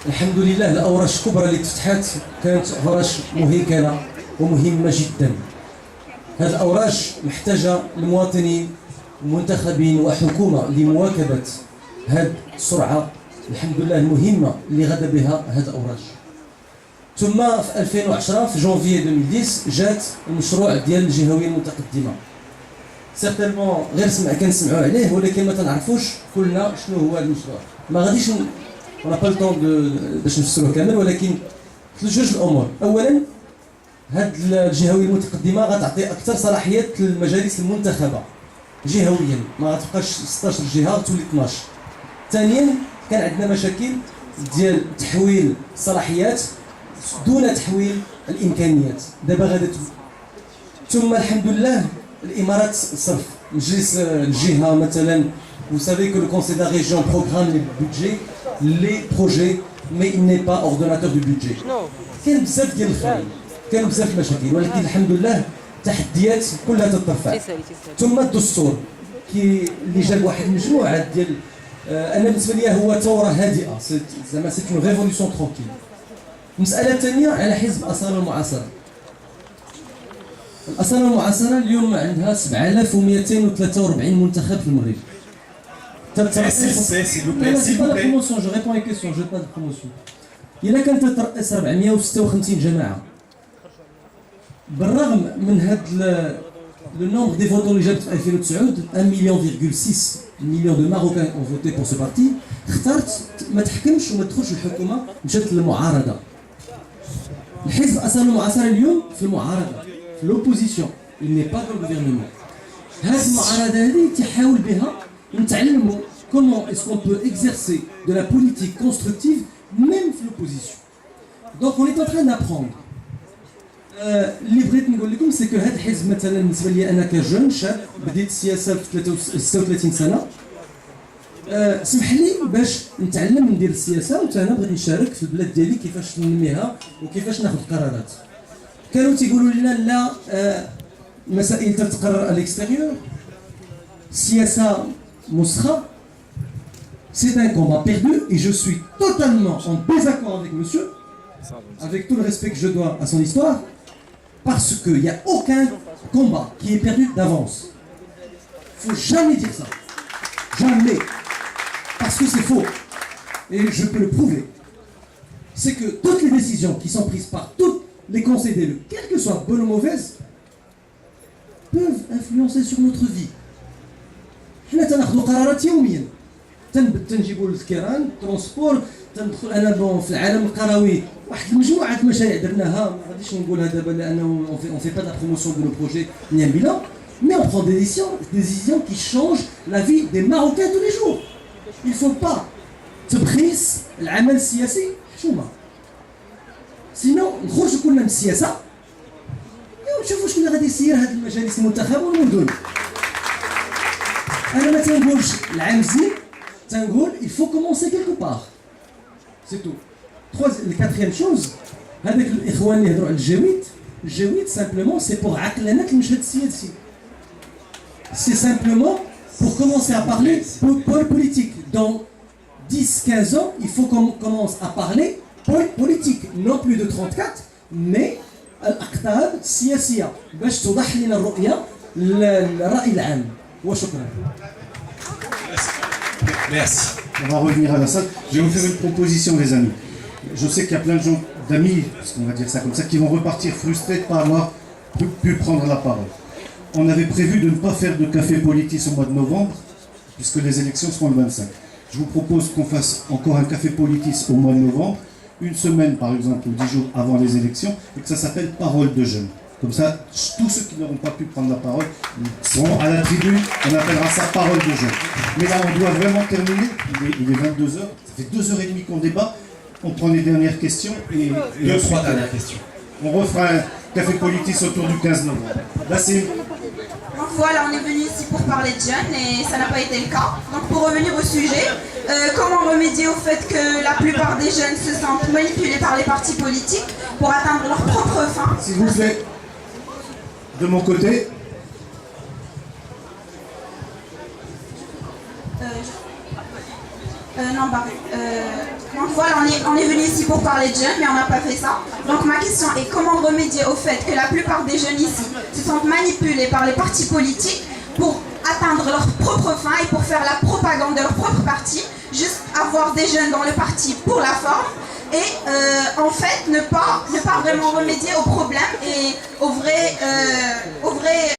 الحمد لله الأوراش الكبرى اللي تفتحت كانت أوراش مهيكلة ومهمة جدا. هذه الأوراش محتاجة المواطنين المنتخبين وحكومة لمواكبة هذه السرعة الحمد لله المهمة اللي غدا بها هذه الأوراش. ثم في 2010 في جونفي 2010 جات المشروع ديال الجهوية المتقدمة. سيغتالمون غير كنسمعوا عليه ولكن ما تنعرفوش كلنا شنو هو هذا المشروع. ما غاديش انا با الطون باش نفسروه كامل، ولكن جوج الامور. اولا هاد الجهويه المتقدمه غتعطي اكثر صلاحيات للمجالس المنتخبه جهويا، ما غتبقاش 16 جهه تولي 12. ثانيا كان عندنا مشاكل ديال تحويل الصلاحيات دون تحويل الامكانيات، دابا غادا. ثم الحمد لله الامارات الصرف مجلس الجهه مثلا. Vous savez que le conseil de la région programme les budgets, les projets, mais il n'est pas ordonnateur du budget. كاين بزاف ديال الخلل، كاين بزاف المشاكل، ولكن الحمد لله التحديات كلها تترفع. ثم الدستور اللي جاب واحد المجموعه ديال انا بالنسبه لي هو ثوره هادئه، زعما سيت اون ريفولوسيون ترونكيل. المساله الثانيه على حزب الاصاله المعاصره. الاصاله المعاصره اليوم عندها 7243 منتخب في المغرب. s'il vous plaît, s'il vous plaît. promotion, je réponds à une question, je n'ai pas de promotion. إلا كانت ترأس 456 جماعة بالرغم من هذا لو نومبر دي فوتون اللي جابت في 2009 1,6 مليون دو ماروكان ont voté pour ce parti، اختارت ما تحكمش وما تدخلش الحكومة، مشات للمعارضة. الحزب أصلا المعاصرة اليوم في المعارضة، في لوبوزيسيون، il n'est pas dans le gouvernement. هذه المعارضة هذه تحاول بها نتعلموا comment est-ce qu'on peut exercer de la politique constructive même في l'opposition. Donc on est en train d'apprendre. اللي بغيت نقول لكم سي كو هذا الحزب مثلا بالنسبه لي انا كجون شاب بديت السياسه في 36 سنه، سمح لي باش نتعلم ندير السياسه، وأنا بغيت نشارك في البلاد ديالي كيفاش ننميها وكيفاش ناخذ قرارات. كانوا تيقولوا لنا لا مسائل تتقرر الاكستيريور، السياسه مسخه. C'est un combat perdu et je suis totalement en désaccord avec monsieur, avec tout le respect que je dois à son histoire, parce qu'il n'y a aucun combat qui est perdu d'avance. Il ne faut jamais dire ça. Jamais. Parce que c'est faux. Et je peux le prouver. C'est que toutes les décisions qui sont prises par tous les conseils d'élus, quelles que soient bonnes ou mauvaises, peuvent influencer sur notre vie. حنا تناخذوا قرارات يوميا، تنجيبوا الكيران ترونسبور، تندخل انا بون في العالم القروي واحد المجموعه المشاريع درناها، ما غاديش نقولها دابا لانه on fait pas de la promotion de nos projets ni un bilan, mais on prend des décisions qui changent la vie des Marocains tous les jours. Il faut pas تبخيس العمل السياسي حشومه، سينو نخرجوا كلنا من السياسه ونشوفوا شكون اللي غادي يسير هذه المجالس المنتخبه والمدن. انا ما تنقولش العام زين، تنقول il faut commencer quelque part. C'est tout. La quatrième chose, هذاك الاخوان اللي يهضروا على الجويد simplement c'est pour عقلنة المشهد السياسي. C'est simplement pour commencer à parler politique. Dans 10-15 ans, il faut qu'on commence à parler politique, non plus de 34, mais الأقطاب السياسية باش توضح لنا الرؤية للرأي العام. وشكرا. Merci. On va revenir à la salle. Je vais vous faire une proposition, les amis. Je sais qu'il y a plein de gens, d'amis, parce qu'on va dire ça comme ça, qui vont repartir frustrés de ne pas avoir pu prendre la parole. On avait prévu de ne pas faire de café politique au mois de novembre, puisque les élections seront le 25. Je vous propose qu'on fasse encore un café politique au mois de novembre, une semaine par exemple, ou 10 jours avant les élections, et que ça s'appelle Parole de jeunes. Comme ça, tous ceux qui n'auront pas pu prendre la parole seront à la tribune, on appellera ça Parole de jeunes. Mais là, on doit vraiment terminer, il est 22h, ça fait 2h30 qu'on débat, on prend les dernières questions et 2-3 dernières questions. On refera un café politique autour du 15 novembre. Là, c'est... Donc voilà, on est venu ici pour parler de jeunes et ça n'a pas été le cas. Donc pour revenir au sujet, comment remédier au fait que la plupart des jeunes se sentent manipulés par les partis politiques pour atteindre leur propre fin? S'il vous plaît, de mon côté. Non, bah, donc voilà, on est venu ici pour parler de jeunes, mais on n'a pas fait ça. Donc ma question est comment remédier au fait que la plupart des jeunes ici se sentent manipulés par les partis politiques pour atteindre leur propre fin et pour faire la propagande de leur propre parti, juste avoir des jeunes dans le parti pour la forme et en fait ne pas vraiment remédier aux problèmes et aux vrais